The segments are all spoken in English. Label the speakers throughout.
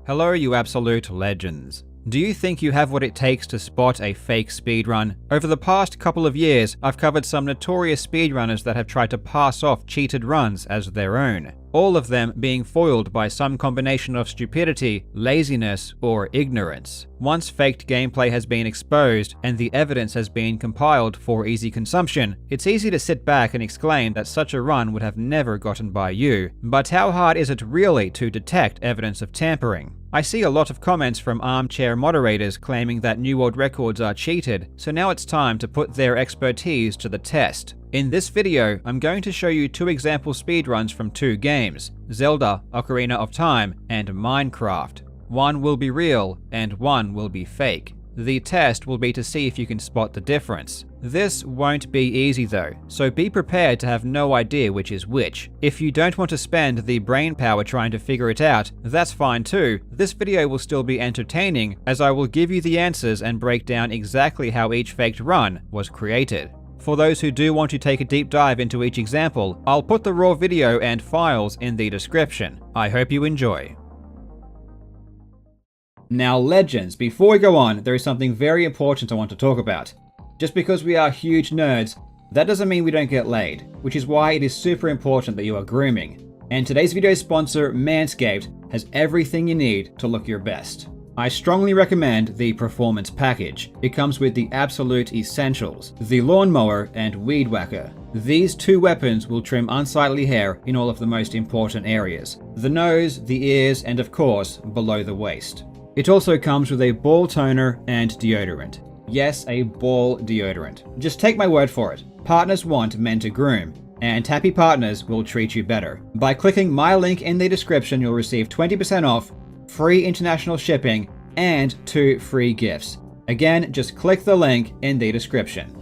Speaker 1: Hello, you absolute legends. Do you think you have what it takes to spot a fake speedrun? Over the past couple of years, I've covered some notorious speedrunners that have tried to pass off cheated runs as their own, all of them being foiled by some combination of stupidity, laziness, or ignorance. Once faked gameplay has been exposed and the evidence has been compiled for easy consumption, it's easy to sit back and exclaim that such a run would have never gotten by you. But how hard is it really to detect evidence of tampering? I see a lot of comments from armchair moderators claiming that New World Records are cheated, so now it's time to put their expertise to the test. In this video, I'm going to show you two example speedruns from two games, Zelda, Ocarina of Time, and Minecraft. One will be real, and one will be fake. The test will be to see if you can spot the difference. This won't be easy though, so be prepared to have no idea which is which. If you don't want to spend the brain power trying to figure it out, that's fine too. This video will still be entertaining, as I will give you the answers and break down exactly how each faked run was created. For those who do want to take a deep dive into each example, I'll put the raw video and files in the description. I hope you enjoy. Now legends, before we go on, there is something very important I want to talk about. Just because we are huge nerds, that doesn't mean we don't get laid, which is why it is super important that you are grooming. And today's video sponsor, Manscaped, has everything you need to look your best. I strongly recommend the Performance Package. It comes with the absolute essentials, the lawnmower and weed whacker. These two weapons will trim unsightly hair in all of the most important areas: the nose, the ears, and of course, below the waist. It also comes with a ball toner and deodorant. Yes, a ball deodorant. Just take my word for it. Partners want men to groom, and happy partners will treat you better. By clicking my link in the description, you'll receive 20% off, free international shipping, and 2 free gifts. Again, just click the link in the description.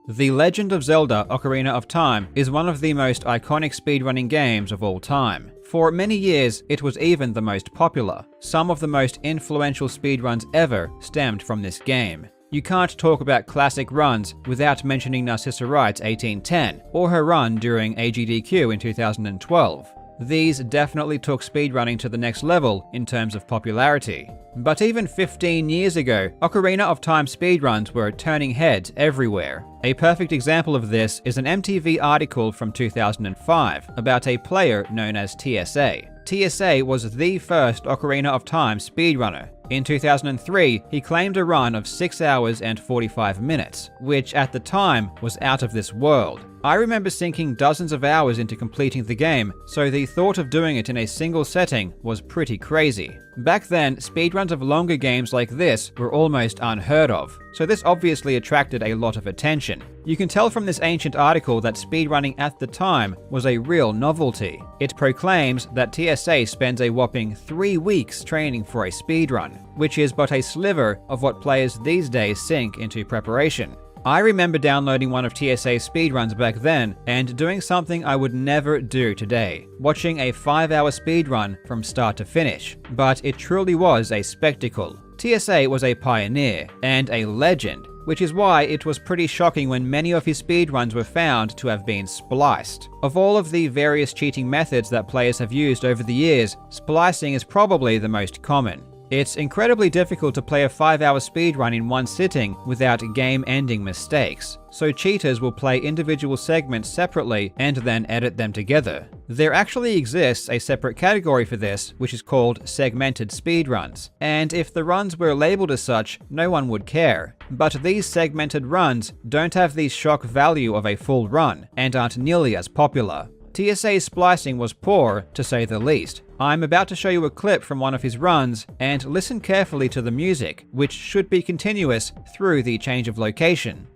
Speaker 1: The Legend of Zelda: Ocarina of Time is one of the most iconic speedrunning games of all time. For many years, it was even the most popular. Some of the most influential speedruns ever stemmed from this game. You can't talk about classic runs without mentioning Narcissa Wright's 1810, or her run during AGDQ in 2012. These definitely took speedrunning to the next level in terms of popularity. But even 15 years ago, Ocarina of Time speedruns were turning heads everywhere. A perfect example of this is an MTV article from 2005 about a player known as TSA. TSA was the first Ocarina of Time speedrunner. In 2003, he claimed a run of 6 hours and 45 minutes, which at the time was out of this world. I remember sinking dozens of hours into completing the game, so the thought of doing it in a single setting was pretty crazy. Back then, speedruns of longer games like this were almost unheard of, so this obviously attracted a lot of attention. You can tell from this ancient article that speedrunning at the time was a real novelty. It proclaims that TSA spends a whopping 3 weeks training for a speedrun, which is but a sliver of what players these days sink into preparation. I remember downloading one of TSA's speedruns back then and doing something I would never do today, watching a 5-hour speedrun from start to finish. But it truly was a spectacle. TSA was a pioneer and a legend, which is why it was pretty shocking when many of his speedruns were found to have been spliced. Of all of the various cheating methods that players have used over the years, splicing is probably the most common. It's incredibly difficult to play a 5-hour speedrun in one sitting without game-ending mistakes, so cheaters will play individual segments separately and then edit them together. There actually exists a separate category for this, which is called segmented speedruns, and if the runs were labeled as such, no one would care. But these segmented runs don't have the shock value of a full run, and aren't nearly as popular. TSA's splicing was poor, to say the least. I'm about to show you a clip from one of his runs, and listen carefully to the music, which should be continuous through the change of location.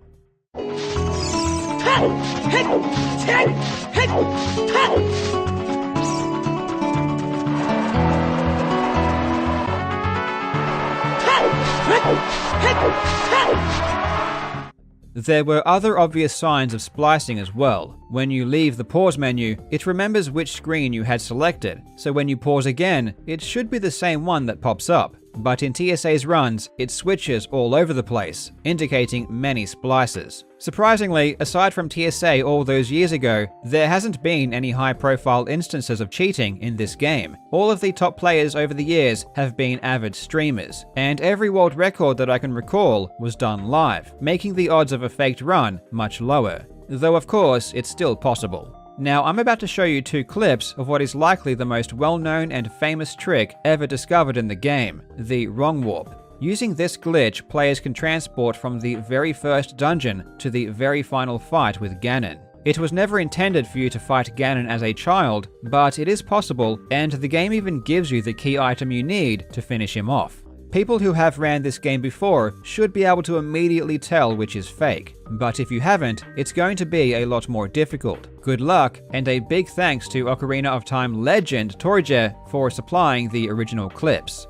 Speaker 1: There were other obvious signs of splicing as well. When you leave the pause menu, it remembers which screen you had selected, so when you pause again, it should be the same one that pops up. but in TSA's runs, it switches all over the place, indicating many splices. Surprisingly, aside from TSA all those years ago, there hasn't been any high-profile instances of cheating in this game. All of the top players over the years have been avid streamers, and every world record that I can recall was done live, making the odds of a faked run much lower. Though of course, it's still possible. Now, I'm about to show you two clips of what is likely the most well-known and famous trick ever discovered in the game, the wrong warp. Using this glitch, players can transport from the very first dungeon to the very final fight with Ganon. It was never intended for you to fight Ganon as a child, but it is possible, and the game even gives you the key item you need to finish him off. People who have ran this game before should be able to immediately tell which is fake, but if you haven't, it's going to be a lot more difficult. Good luck, and a big thanks to Ocarina of Time legend Torje for supplying the original clips.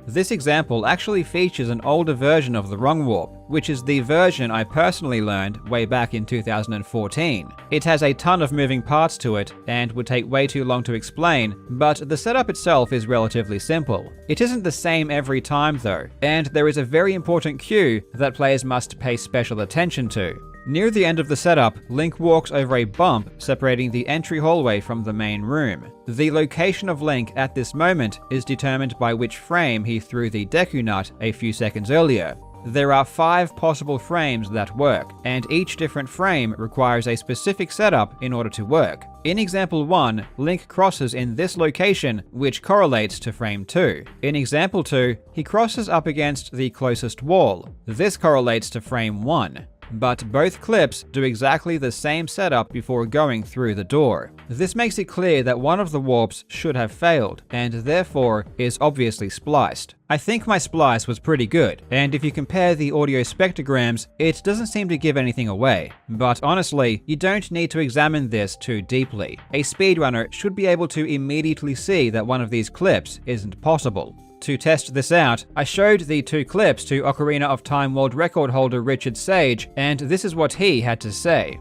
Speaker 1: This example actually features an older version of the wrong warp, which is the version I personally learned way back in 2014. It has a ton of moving parts to it and would take way too long to explain, but the setup itself is relatively simple. It isn't the same every time though, and there is a very important cue that players must pay special attention to. Near the end of the setup, Link walks over a bump separating the entry hallway from the main room. The location of Link at this moment is determined by which frame he threw the Deku Nut a few seconds earlier. There are 5 possible frames that work, and each different frame requires a specific setup in order to work. In example 1, Link crosses in this location, which correlates to frame 2. In example 2, he crosses up against the closest wall. This correlates to frame 1. But both clips do exactly the same setup before going through the door. This makes it clear that one of the warps should have failed, and therefore is obviously spliced. I think my splice was pretty good, and if you compare the audio spectrograms, it doesn't seem to give anything away. But honestly, you don't need to examine this too deeply. A speedrunner should be able to immediately see that one of these clips isn't possible. To test this out, I showed the 2 clips to Ocarina of Time world record holder Richard Sage, and this is what he had to say.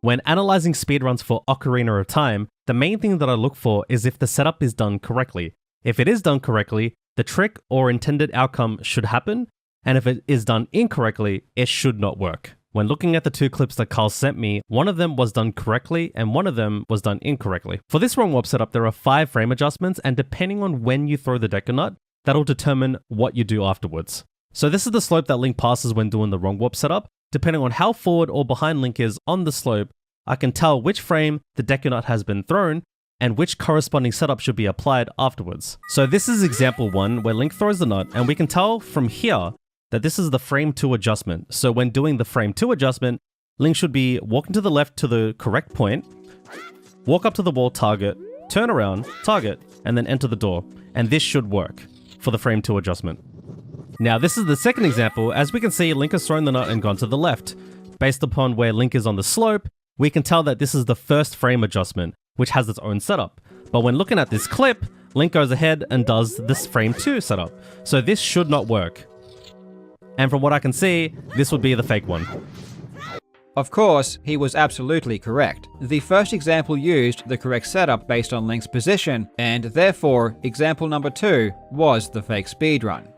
Speaker 2: When analyzing speedruns for Ocarina of Time, the main thing that I look for is if the setup is done correctly. If it is done correctly, the trick or intended outcome should happen, and if it is done incorrectly, it should not work. When looking at the 2 clips that Karl sent me, one of them was done correctly and one of them was done incorrectly. For this wrong warp setup, there are 5 frame adjustments, and depending on when you throw the Deku Nut, that'll determine what you do afterwards. So this is the slope that Link passes when doing the wrong warp setup. Depending on how forward or behind Link is on the slope, I can tell which frame the Deku Nut has been thrown and which corresponding setup should be applied afterwards. So this is example 1 where Link throws the nut, and we can tell from here that this is the frame 2 adjustment. So when doing the frame 2 adjustment, Link should be walking to the left to the correct point, walk up to the wall target, turn around, target, and then enter the door. And this should work for the frame 2 adjustment. Now this is the second example. As we can see, Link has thrown the nut and gone to the left. Based upon where Link is on the slope, we can tell that this is the first frame adjustment, which has its own setup. But when looking at this clip, Link goes ahead and does this frame 2 setup. So this should not work. And from what I can see, this would be the fake one.
Speaker 1: Of course, he was absolutely correct. The first example used the correct setup based on Link's position, and therefore, example number 2 was the fake speedrun.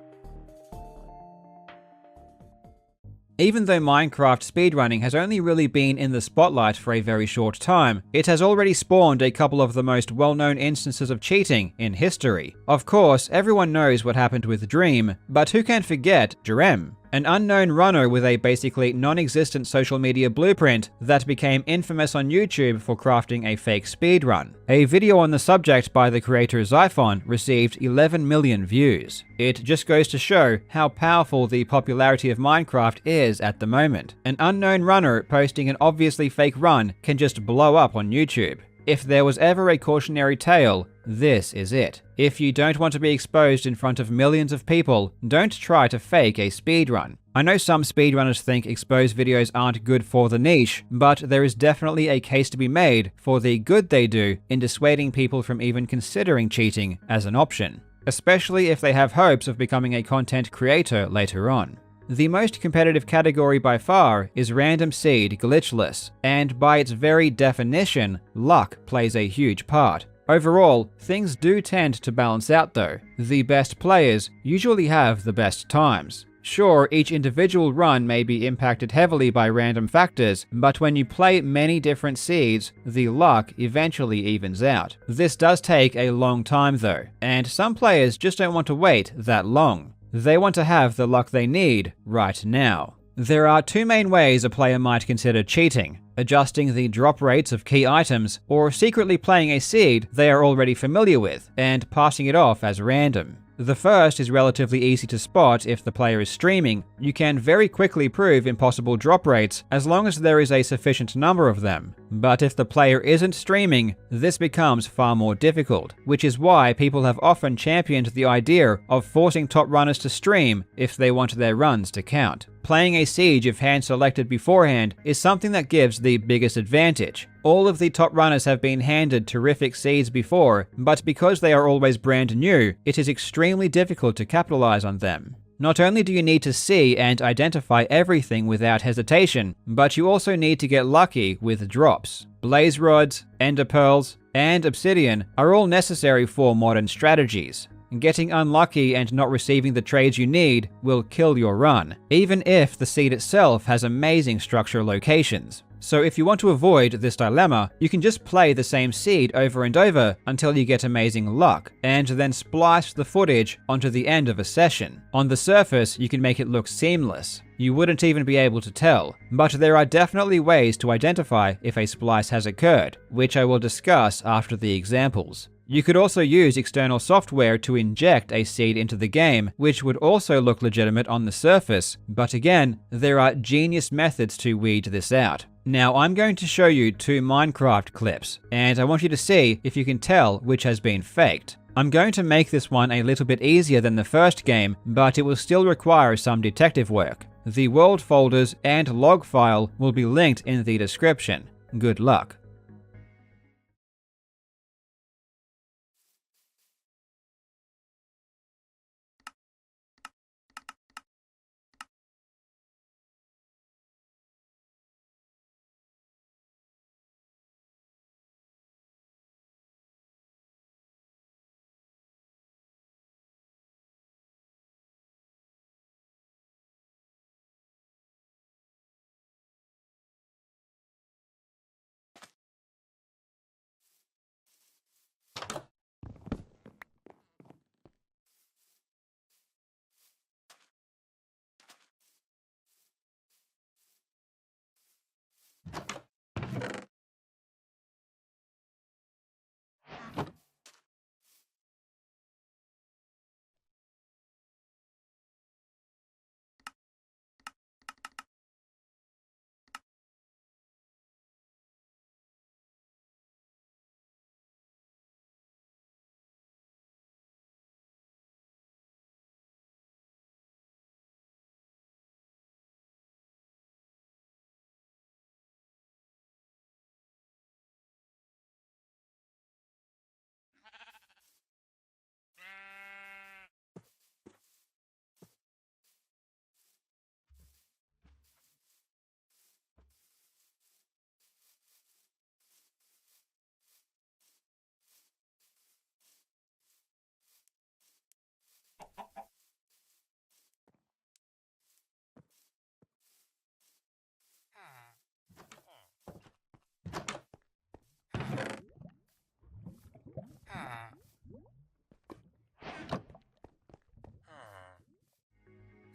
Speaker 1: Even though Minecraft speedrunning has only really been in the spotlight for a very short time, it has already spawned a couple of the most well-known instances of cheating in history. Of course, everyone knows what happened with Dream, but who can forget Jerem? An unknown runner with a basically non-existent social media blueprint that became infamous on YouTube for crafting a fake speedrun. A video on the subject by the creator Xiphon received 11 million views. It just goes to show how powerful the popularity of Minecraft is at the moment. An unknown runner posting an obviously fake run can just blow up on YouTube. If there was ever a cautionary tale, this is it. If you don't want to be exposed in front of millions of people, don't try to fake a speedrun. I know some speedrunners think exposed videos aren't good for the niche, but there is definitely a case to be made for the good they do in dissuading people from even considering cheating as an option, especially if they have hopes of becoming a content creator later on. The most competitive category by far is random seed glitchless, and by its very definition, luck plays a huge part. Overall, things do tend to balance out though. The best players usually have the best times. Sure, each individual run may be impacted heavily by random factors, but when you play many different seeds, the luck eventually evens out. This does take a long time though, and some players just don't want to wait that long. They want to have the luck they need right now. There are two main ways a player might consider cheating: adjusting the drop rates of key items, or secretly playing a seed they are already familiar with and passing it off as random. The first is relatively easy to spot if the player is streaming. You can very quickly prove impossible drop rates as long as there is a sufficient number of them. But if the player isn't streaming, this becomes far more difficult, which is why people have often championed the idea of forcing top runners to stream if they want their runs to count. Playing a siege if hand-selected beforehand is something that gives the biggest advantage. All of the top runners have been handed terrific seeds before, but because they are always brand new, it is extremely difficult to capitalize on them. Not only do you need to see and identify everything without hesitation, but you also need to get lucky with drops. Blaze rods, ender pearls, and obsidian are all necessary for modern strategies. Getting unlucky and not receiving the trades you need will kill your run, even if the seed itself has amazing structure locations. So if you want to avoid this dilemma, you can just play the same seed over and over until you get amazing luck, and then splice the footage onto the end of a session. On the surface, you can make it look seamless. You wouldn't even be able to tell, but there are definitely ways to identify if a splice has occurred, which I will discuss after the examples. You could also use external software to inject a seed into the game, which would also look legitimate on the surface, but again, there are genius methods to weed this out. Now I'm going to show you two Minecraft clips, and I want you to see if you can tell which has been faked. I'm going to make this one a little bit easier than the first game, but it will still require some detective work. The world folders and log file will be linked in the description. Good luck.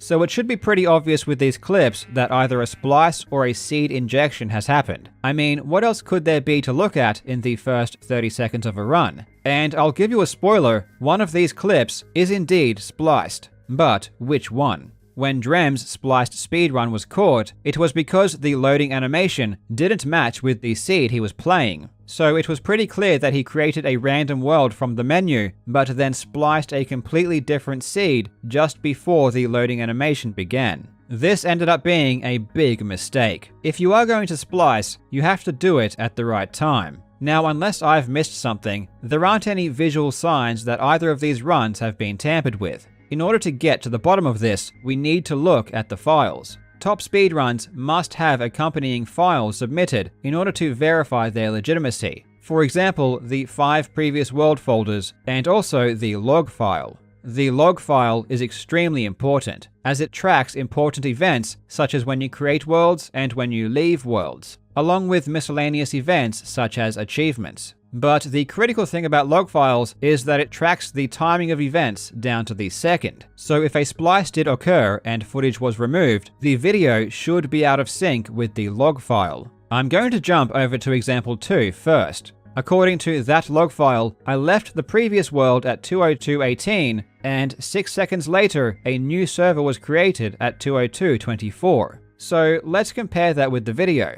Speaker 1: So it should be pretty obvious with these clips that either a splice or a seed injection has happened. I mean, what else could there be to look at in the first 30 seconds of a run? And I'll give you a spoiler, one of these clips is indeed spliced. But which one? When Drem's spliced speedrun was caught, it was because the loading animation didn't match with the seed he was playing. So it was pretty clear that he created a random world from the menu, but then spliced a completely different seed just before the loading animation began. This ended up being a big mistake. If you are going to splice, you have to do it at the right time. Now, unless I've missed something, there aren't any visual signs that either of these runs have been tampered with. In order to get to the bottom of this, we need to look at the files. Top speedruns must have accompanying files submitted in order to verify their legitimacy. For example, the 5 previous world folders and also the log file. The log file is extremely important, as it tracks important events such as when you create worlds and when you leave worlds, along with miscellaneous events such as achievements. But the critical thing about log files is that it tracks the timing of events down to the second. So if a splice did occur and footage was removed, the video should be out of sync with the log file. I'm going to jump over to example 2 first. According to that log file, I left the previous world at 2:02:18, and 6 seconds later, a new server was created at 2:02:24. So let's compare that with the video.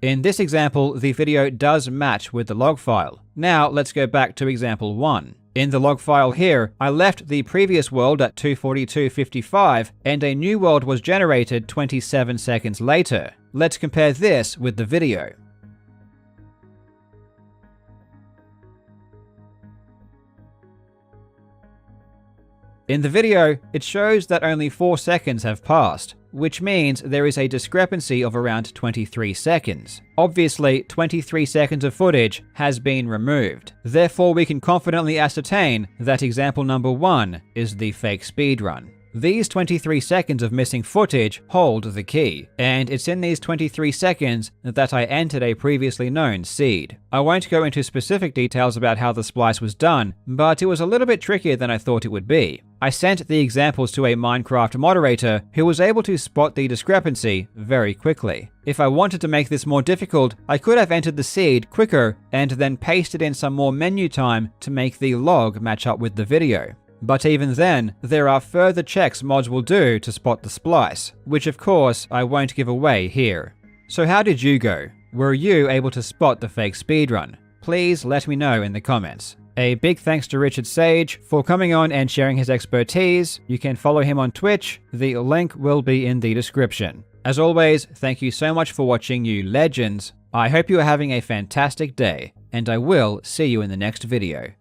Speaker 1: In this example, the video does match with the log file. Now let's go back to example 1. In the log file here, I left the previous world at 2:42:55 and a new world was generated 27 seconds later. Let's compare this with the video. In the video, it shows that only 4 seconds have passed, which means there is a discrepancy of around 23 seconds. Obviously, 23 seconds of footage has been removed. Therefore, we can confidently ascertain that example number 1 is the fake speedrun. These 23 seconds of missing footage hold the key, and it's in these 23 seconds that I entered a previously known seed. I won't go into specific details about how the splice was done, but it was a little bit trickier than I thought it would be. I sent the examples to a Minecraft moderator who was able to spot the discrepancy very quickly. If I wanted to make this more difficult, I could have entered the seed quicker and then pasted in some more menu time to make the log match up with the video. But even then, there are further checks mods will do to spot the splice, which of course I won't give away here. So how did you go? Were you able to spot the fake speedrun? Please let me know in the comments. A big thanks to Richard Sage for coming on and sharing his expertise. You can follow him on Twitch, the link will be in the description. As always, thank you so much for watching, you legends. I hope you are having a fantastic day, and I will see you in the next video.